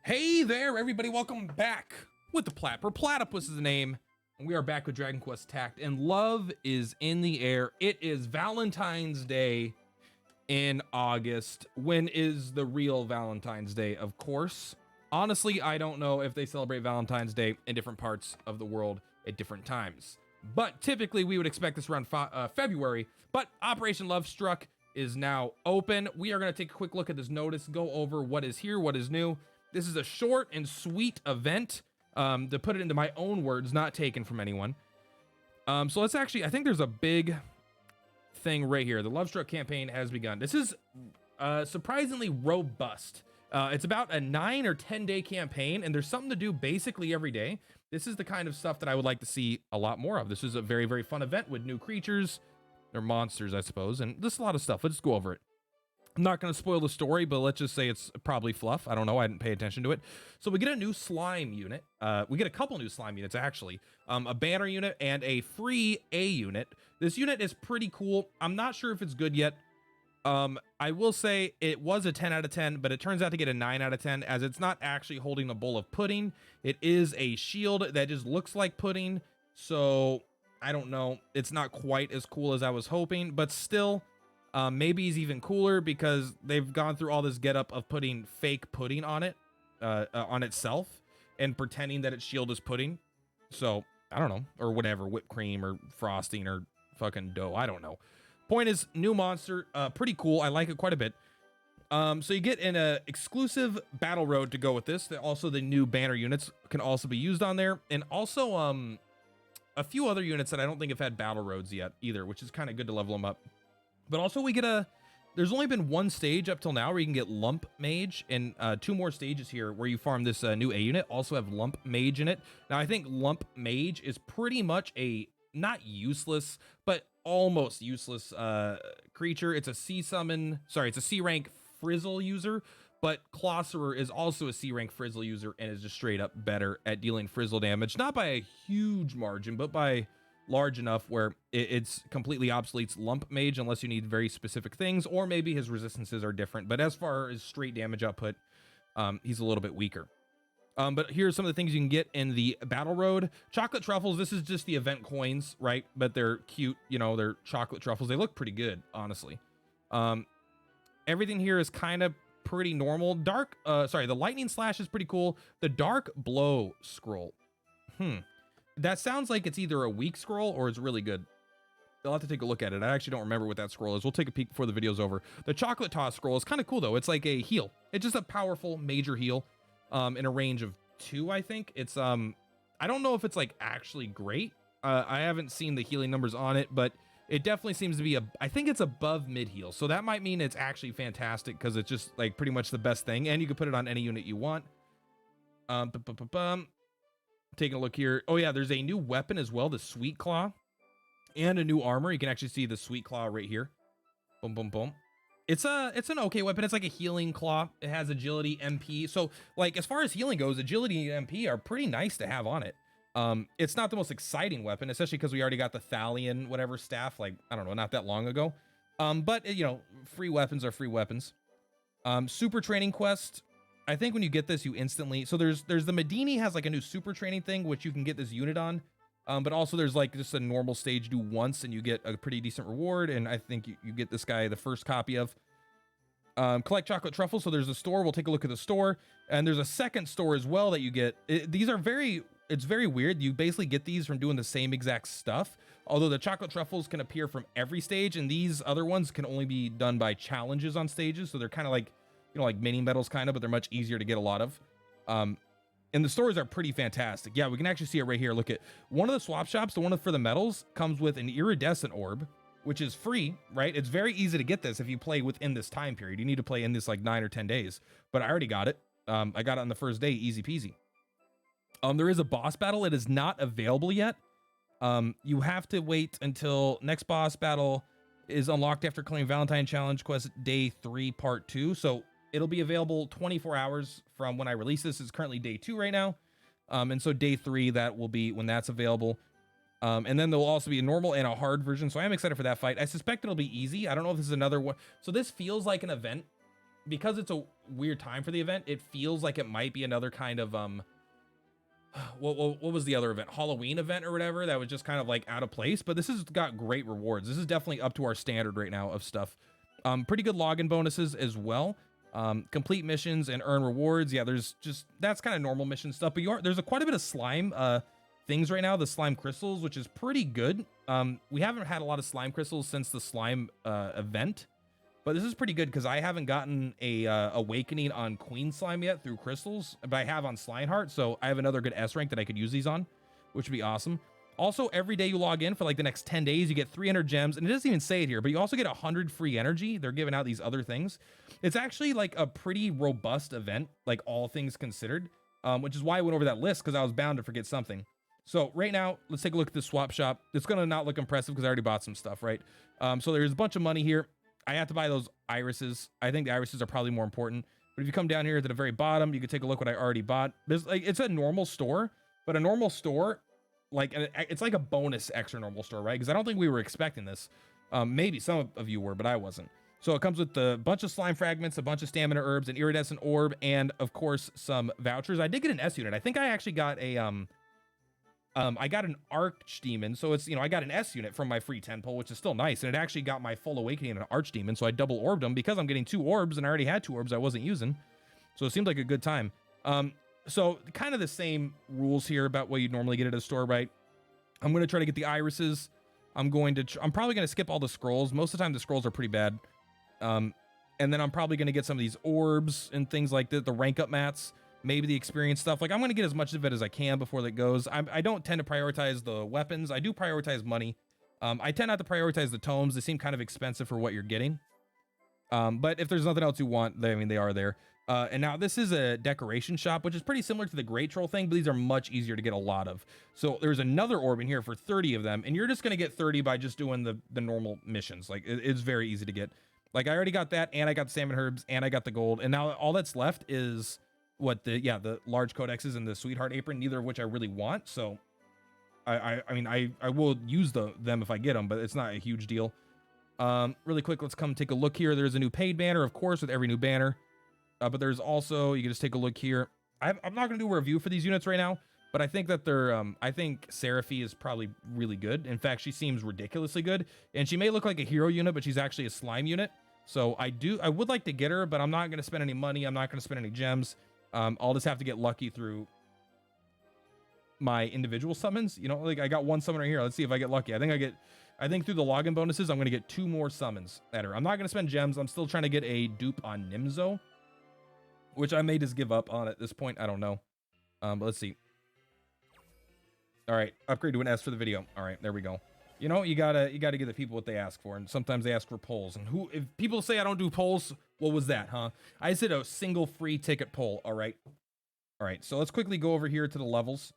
Hey there, everybody. Welcome back with the Plat. Purplatypus is the name, and we are back with Dragon Quest Tact, and love is in the air. It is Valentine's Day in August. When is the real Valentine's Day? Of course. Honestly, I don't know if they celebrate Valentine's Day in different parts of the world at different times. But typically, we would expect this around February, but Operation Love Struck is now open. We are going to take a quick look at this notice, go over what is here, what is new. This is a short and sweet event, to put it into my own words, not taken from anyone. So let's actually, I think there's a big thing right here. The Love Struck campaign has begun. This is surprisingly robust. It's about a 9 or 10 day campaign, and there's something to do basically every day. This is the kind of stuff that I would like to see a lot more of. This is a very, very fun event with new creatures. They're monsters, I suppose, and just a lot of stuff. Let's go over it. I'm not going to spoil the story, but let's just say it's probably fluff. I don't know. I didn't pay attention to it. So we get a new slime unit. We get a couple new slime units, actually. A banner unit and a free A unit. This unit is pretty cool. I'm not sure if it's good yet. I will say it was a 10 out of 10, but it turns out to get a 9 out of 10 as it's not actually holding a bowl of pudding. It is a shield that just looks like pudding. So I don't know. It's not quite as cool as I was hoping, but still... maybe he's even cooler because they've gone through all this getup of putting fake pudding on it, on itself, and pretending that its shield is pudding. So I don't know, or whatever, whipped cream or frosting or fucking dough. I don't know. Point is, new monster, pretty cool. I like it quite a bit. So you get an exclusive battle road to go with this. Also, the new banner units can also be used on there, and also a few other units that I don't think have had battle roads yet either, which is kind of good to level them up. But also we get there's only been one stage up till now where you can get Lump Mage, and 2 more stages here where you farm this new A unit also have Lump Mage in it. Now I think Lump Mage is pretty much a not useless, but almost useless creature. It's a it's a C rank Frizzle user, but Closserer is also a C rank Frizzle user and is just straight up better at dealing Frizzle damage, not by a huge margin, but by large enough where it's completely obsoletes Lump Mage unless you need very specific things, or maybe his resistances are different. But as far as straight damage output, he's a little bit weaker. But here's some of the things you can get in the battle road. Chocolate truffles. This is just the event coins, right? But they're cute. You know, they're chocolate truffles. They look pretty good, honestly. Everything here is kind of pretty normal. The lightning slash is pretty cool. The dark blow scroll. That sounds like it's either a weak scroll or it's really good. I'll have to take a look at it. I actually don't remember what that scroll is. We'll take a peek before the video's over. The chocolate toss scroll is kind of cool though. It's like a heal. It's just a powerful major heal in a range of 2, I think. It's I don't know if it's like actually great. I haven't seen the healing numbers on it, but it definitely seems to be I think it's above mid heal. So that might mean it's actually fantastic because it's just like pretty much the best thing, and you can put it on any unit you want. Taking a look here. Oh yeah, there's a new weapon as well, the Sweet Claw, and a new armor. You can actually see the Sweet Claw right here. Boom, boom, boom. It's an okay weapon. It's like a healing claw. It has agility, MP. So like as far as healing goes, agility and MP are pretty nice to have on it. It's not the most exciting weapon, especially because we already got the Thalian whatever staff, like I don't know, not that long ago. But you know, free weapons are free weapons. Super training quest. I think when you get this, you instantly... So there's the Medini has like a new super training thing, which you can get this unit on. But also there's like just a normal stage do once and you get a pretty decent reward. And I think you get this guy the first copy of. Collect chocolate truffles. So there's a store. We'll take a look at the store. And there's a second store as well that you get. It's very weird. You basically get these from doing the same exact stuff. Although the chocolate truffles can appear from every stage. And these other ones can only be done by challenges on stages. So they're kind of like... you know, like mini medals kind of, but they're much easier to get a lot of. And the stores are pretty fantastic. Yeah, we can actually see it right here. Look at one of the swap shops, the one for the medals, comes with an iridescent orb, which is free, right? It's very easy to get this if you play within this time period. You need to play in this like 9 or 10 days, but I already got it. I got it on the first day, easy peasy. There is a boss battle. It is not available yet. You have to wait until next boss battle is unlocked after claiming Valentine Challenge Quest Day 3 Part 2. So it'll be available 24 hours from when I release this. It's currently day 2 right now. And so day 3, that will be when that's available. And then there'll also be a normal and a hard version. So I am excited for that fight. I suspect it'll be easy. I don't know if this is another one. So this feels like an event because it's a weird time for the event, it feels like it might be another kind of what was the other event, Halloween event or whatever, that was just kind of like out of place. But this has got great rewards. This is definitely up to our standard right now of stuff. Pretty good login bonuses as well. Complete missions and earn rewards. Yeah, there's just, that's kind of normal mission stuff, but there's quite a bit of slime things right now, the slime crystals, which is pretty good. We haven't had a lot of slime crystals since the slime event, but this is pretty good because I haven't gotten a awakening on Queen Slime yet through crystals, but I have on Slimeheart, so I have another good S rank that I could use these on, which would be awesome. Also, every day you log in for like the next 10 days, you get 300 gems, and it doesn't even say it here, but you also get 100 free energy. They're giving out these other things. It's actually like a pretty robust event, like all things considered, which is why I went over that list, because I was bound to forget something. So right now, let's take a look at the swap shop. It's going to not look impressive because I already bought some stuff, right? So there's a bunch of money here. I have to buy those irises. I think the irises are probably more important. But if you come down here to the very bottom, you can take a look what I already bought. There's like, it's a normal store, but a normal store, like it's like a bonus extra normal store, right? Because I don't think we were expecting this. Maybe some of you were, but I wasn't. So it comes with a bunch of slime fragments, a bunch of stamina herbs, an iridescent orb, and of course some vouchers. I did get an S unit. I think I actually got a I got an archdemon, so it's, you know, I got an S unit from my free 10 pull, which is still nice, and it actually got my full awakening and an archdemon, so I double orbed them because I'm getting 2 orbs, and I already had 2 orbs I wasn't using, so it seemed like a good time. So kind of the same rules here about what you'd normally get at a store, right? I'm going to try to get the irises. I'm probably going to skip all the scrolls. Most of the time the scrolls are pretty bad. And then I'm probably going to get some of these orbs and things like the rank up mats, maybe the experience stuff. Like I'm going to get as much of it as I can before that goes. I don't tend to prioritize the weapons. I do prioritize money. I tend not to prioritize the tomes. They seem kind of expensive for what you're getting. But if there's nothing else you want, I mean, they are there. And now this is a decoration shop, which is pretty similar to the Great Troll thing, but these are much easier to get a lot of. So there's another orb in here for 30 of them, and you're just going to get 30 by just doing the normal missions. Like it's very easy to get. Like I already got that, and I got the salmon herbs, and I got the gold, and now all that's left is what the large codexes and the sweetheart apron, neither of which I really want. So I mean I will use them if I get them, but it's not a huge deal. Really quick, let's come take a look here. There's a new paid banner, of course, with every new banner. But there's also, you can just take a look here. I'm not going to do a review for these units right now, but I think that I think Seraphy is probably really good. In fact, she seems ridiculously good, and she may look like a hero unit, but she's actually a slime unit. So I would like to get her, but I'm not going to spend any money. I'm not going to spend any gems. I'll just have to get lucky through my individual summons. You know, like I got one summon right here. Let's see if I get lucky. I think through the login bonuses, I'm going to get 2 more summons at her. I'm not going to spend gems. I'm still trying to get a dupe on Nimzo, which I may just give up on at this point. I don't know. But let's see. All right, upgrade to an S for the video. All right, there we go. You know, you gotta give the people what they ask for, and sometimes they ask for polls. And if people say I don't do polls, what was that, huh? I said a single free ticket poll. All right. So let's quickly go over here to the levels.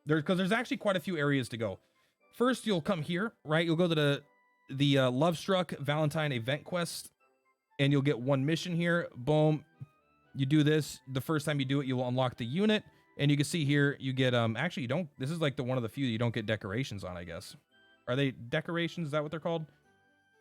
Because there's actually quite a few areas to go. First, you'll come here, right? You'll go to the Love Struck Valentine event quest, and you'll get 1 mission here. Boom. You do this. The first time you do it, you will unlock the unit, and you can see here you get actually you don't. This is like the one of the few you don't get decorations on, I guess. Are they decorations? Is that what they're called?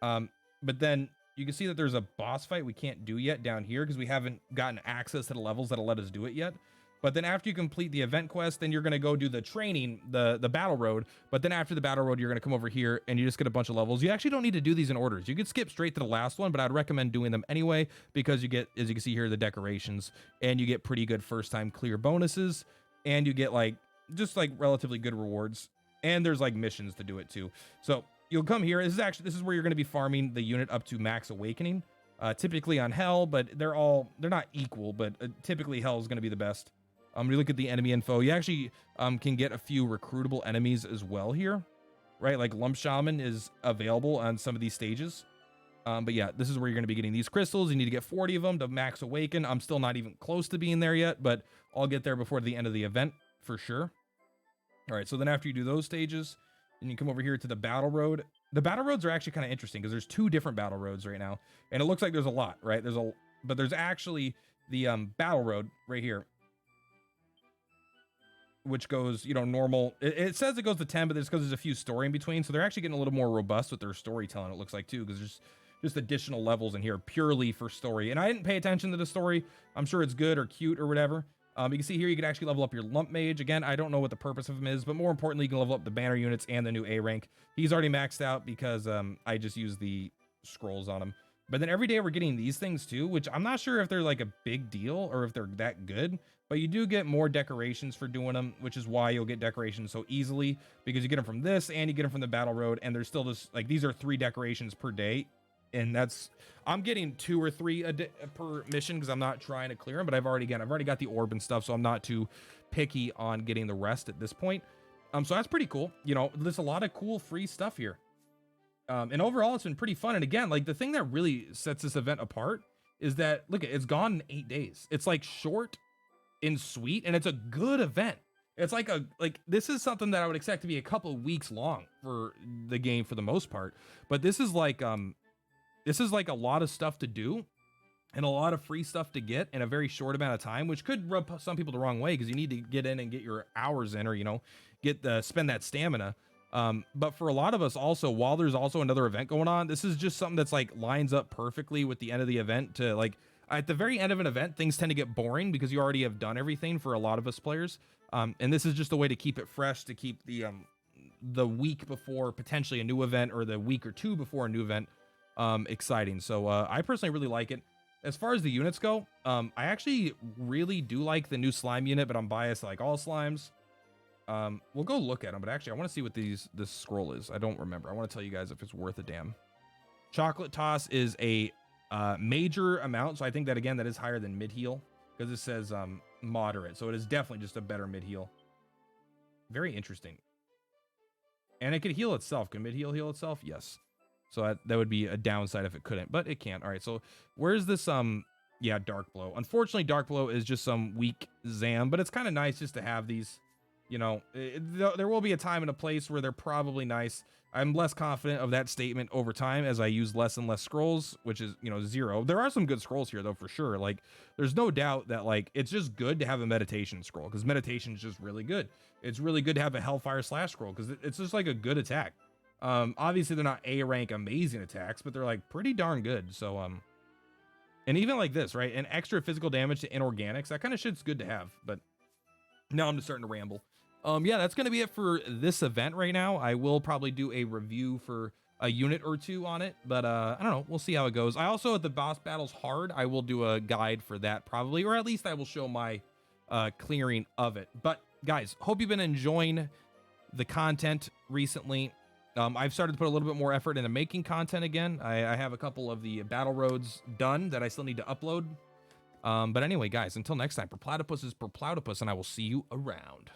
But then you can see that there's a boss fight we can't do yet down here because we haven't gotten access to the levels that'll let us do it yet. But then after you complete the event quest, then you're going to go do the training, the battle road. But then after the battle road, you're going to come over here and you just get a bunch of levels. You actually don't need to do these in orders. You could skip straight to the last one, but I'd recommend doing them anyway because you get, as you can see here, the decorations, and you get pretty good first time clear bonuses, and you get like just like relatively good rewards, and there's like missions to do it too. So you'll come here. This is where you're going to be farming the unit up to max awakening, typically on hell, but they're not equal, but typically hell is going to be the best. You look at the enemy info, you actually can get a few recruitable enemies as well here, right? Like Lump Shaman is available on some of these stages. But yeah, this is where you're going to be getting these crystals. You need to get 40 of them to max awaken. I'm still not even close to being there yet, but I'll get there before the end of the event for sure. All right, so then after you do those stages, then you come over here to the battle road. The battle roads are actually kind of interesting because there's 2 different battle roads right now, and it looks like there's a lot, right? But there's actually the battle road right here, which goes, you know, normal. It says it goes to 10, but it's because there's a few story in between. So they're actually getting a little more robust with their storytelling, it looks like, too, because just additional levels in here purely for story. And I didn't pay attention to the story. I'm sure it's good or cute or whatever. You can see here you can actually level up your lump mage. Again, I don't know what the purpose of him is, but more importantly, you can level up the banner units and the new A rank. He's already maxed out because I just used the scrolls on him. But then every day we're getting these things too, which I'm not sure if they're like a big deal or if they're that good, but you do get more decorations for doing them, which is why you'll get decorations so easily, because you get them from this and you get them from the battle road. And there's still this, like, these are 3 decorations per day. And that's, I'm getting 2 or 3 per mission because I'm not trying to clear them, but I've already got the orb and stuff, so I'm not too picky on getting the rest at this point. So that's pretty cool. You know, there's a lot of cool free stuff here. And overall, it's been pretty fun. And again, like, the thing that really sets this event apart is that, look, it's gone in 8 days. It's like short and sweet, and it's a good event. It's like this is something that I would expect to be a couple of weeks long for the game for the most part. But this is like a lot of stuff to do and a lot of free stuff to get in a very short amount of time, which could rub some people the wrong way because you need to get in and get your hours in, or, you know, spend that stamina. But for a lot of us also, while there's also another event going on, this is just something that's like lines up perfectly with the end of the event. To like, at the very end of an event, things tend to get boring because you already have done everything for a lot of us players. And this is just a way to keep it fresh, to keep the week before potentially a new event, or the week or 2 before a new event, exciting. So I personally really like it. As far as the units go, I actually really do like the new slime unit, but I'm biased like all slimes. We'll go look at them, but actually I want to see what this scroll is. I don't remember. I want to tell you guys if it's worth a damn. Chocolate toss is a major amount, so I think that, again, that is higher than mid heal because it says moderate, so it is definitely just a better mid heal. Very interesting. And it could heal itself. Can mid heal itself? Yes. So that would be a downside if it couldn't, but it can. All right, so where's this yeah, dark blow. Unfortunately, dark blow is just some weak zam, but it's kind of nice just to have these. You know, there will be a time and a place where they're probably nice. I'm less confident of that statement over time as I use less and less scrolls, which is, you know, 0. There are some good scrolls here, though, for sure. Like, there's no doubt that, like, it's just good to have a meditation scroll because meditation is just really good. It's really good to have a Hellfire Slash scroll because it's just like a good attack. Obviously, they're not A rank amazing attacks, but they're like pretty darn good. So, and even like this, right? An extra physical damage to inorganics, that kind of shit's good to have. But now I'm just starting to ramble. Yeah, that's going to be it for this event right now. I will probably do a review for a unit or 2 on it, but I don't know. We'll see how it goes. I also, at the boss battles hard, I will do a guide for that probably, or at least I will show my clearing of it. But guys, hope you've been enjoying the content recently. I've started to put a little bit more effort into making content again. I have a couple of the battle roads done that I still need to upload. But anyway, guys, until next time, Purplatypus is Purplatypus, and I will see you around.